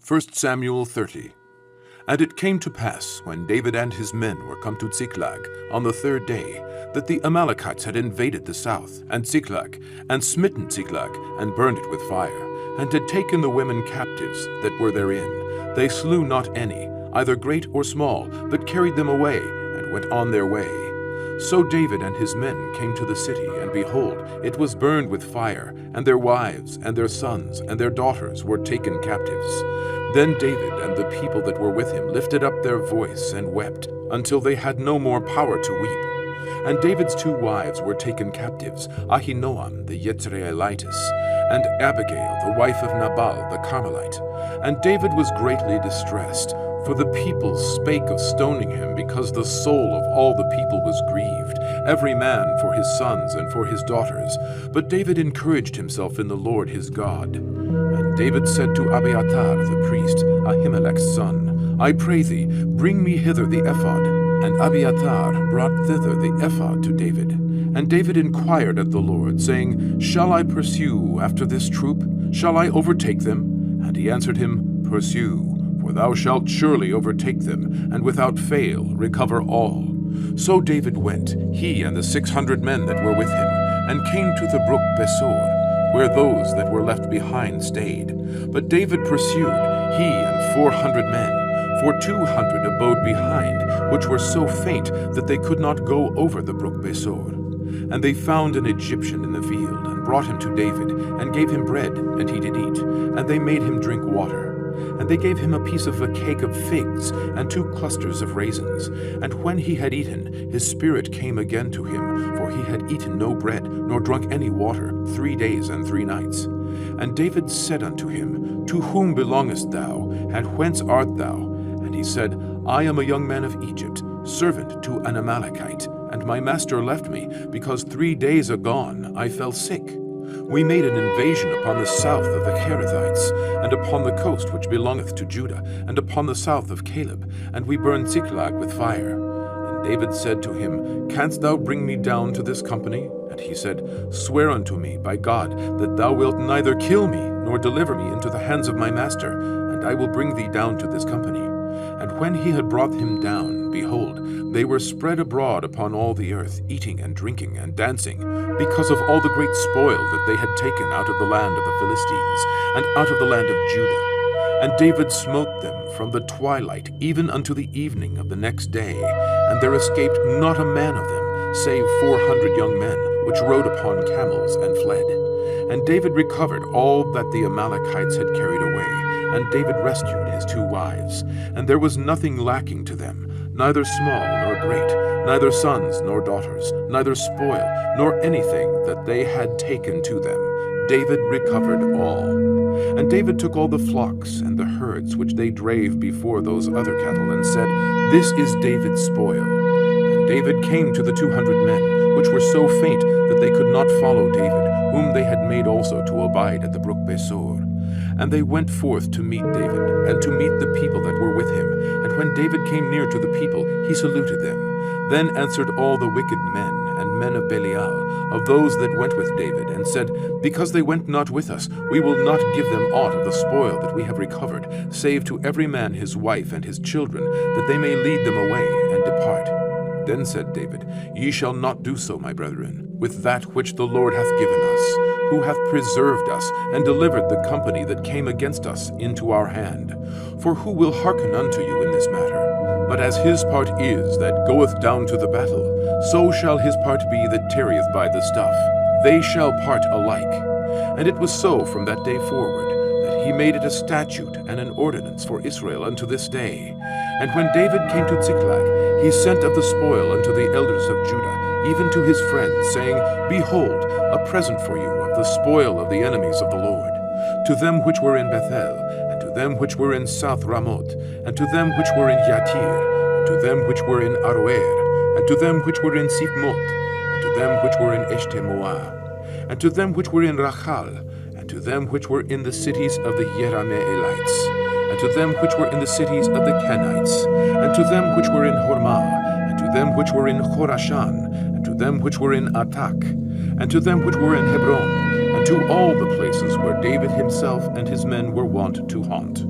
1 Samuel 30. And it came to pass, when David and his men were come to Ziklag on the third day, that the Amalekites had invaded the south, and Ziklag, and smitten Ziklag, and burned it with fire, and had taken the women captives that were therein. They slew not any, either great or small, but carried them away, and went on their way. So David and his men came to the city, and behold, it was burned with fire, and their wives, and their sons, and their daughters were taken captives. Then David and the people that were with him lifted up their voice and wept, until they had no more power to weep. And David's two wives were taken captives, Ahinoam the Jezreelitess, and Abigail the wife of Nabal the Carmelite. And David was greatly distressed, for the people spake of stoning him, because the soul of all the people was grieved, every man for his sons and for his daughters. But David encouraged himself in the Lord his God. And David said to Abiathar the priest, Ahimelech's son, I pray thee, bring me hither the ephod. And Abiathar brought thither the ephod to David. And David inquired of the Lord, saying, Shall I pursue after this troop? Shall I overtake them? And he answered him, Pursue, for thou shalt surely overtake them, and without fail recover all. So David went, he and the 600 men that were with him, and came to the brook Besor, where those that were left behind stayed. But David pursued, he and 400 men, for 200 abode behind, which were so faint that they could not go over the brook Besor. And they found an Egyptian in the field, and brought him to David, and gave him bread, and he did eat, and they made him drink water. And they gave him a piece of a cake of figs, and 2 clusters of raisins. And when he had eaten, his spirit came again to him, for he had eaten no bread, nor drunk any water, 3 days and 3 nights. And David said unto him, To whom belongest thou, and whence art thou? And he said, I am a young man of Egypt, servant to an Amalekite, and my master left me, because 3 days agone I fell sick. We made an invasion upon the south of the Cherethites, and upon the coast which belongeth to Judah, and upon the south of Caleb, and we burned Ziklag with fire. And David said to him, Canst thou bring me down to this company? And he said, Swear unto me by God that thou wilt neither kill me, nor deliver me into the hands of my master, and I will bring thee down to this company. And when he had brought him down, behold, they were spread abroad upon all the earth, eating and drinking and dancing, because of all the great spoil that they had taken out of the land of the Philistines, and out of the land of Judah. And David smote them from the twilight even unto the evening of the next day, and there escaped not a man of them, save 400 young men, which rode upon camels and fled. And David recovered all that the Amalekites had carried away, and David rescued his 2 wives. And there was nothing lacking to them, neither small nor great, neither sons nor daughters, neither spoil, nor anything that they had taken to them. David recovered all. And David took all the flocks and the herds which they drave before those other cattle, and said, This is David's spoil. And David came to the 200 men, which were so faint that they could not follow David, whom they had made also to abide at the brook Besor. And they went forth to meet David, and to meet the people that were with him. And when David came near to the people, he saluted them. Then answered all the wicked men and men of Belial, of those that went with David, and said, Because they went not with us, we will not give them aught of the spoil that we have recovered, save to every man his wife and his children, that they may lead them away and depart. Then said David, Ye shall not do so, my brethren, with that which the Lord hath given us, who hath preserved us, and delivered the company that came against us into our hand. For who will hearken unto you in this matter? But as his part is that goeth down to the battle, so shall his part be that tarrieth by the stuff. They shall part alike. And it was so from that day forward, that he made it a statute and an ordinance for Israel unto this day. And when David came to Ziklag, he sent of the spoil unto the elders of Judah, even to his friends, saying, Behold, a present for you of the spoil of the enemies of the Lord. To them which were in Bethel, and to them which were in South Ramoth, and to them which were in Yatir, and to them which were in Aroer, and to them which were in Siphmoth, and to them which were in Eshtemoa, and to them which were in Rachal, and to them which were in the cities of the Yerameelites, and to them which were in the cities of the Kenites, and to them which were in Hormah, and to them which were in Chorashan, and to them which were in Atak, and to them which were in Hebron, and to all the places where David himself and his men were wont to haunt.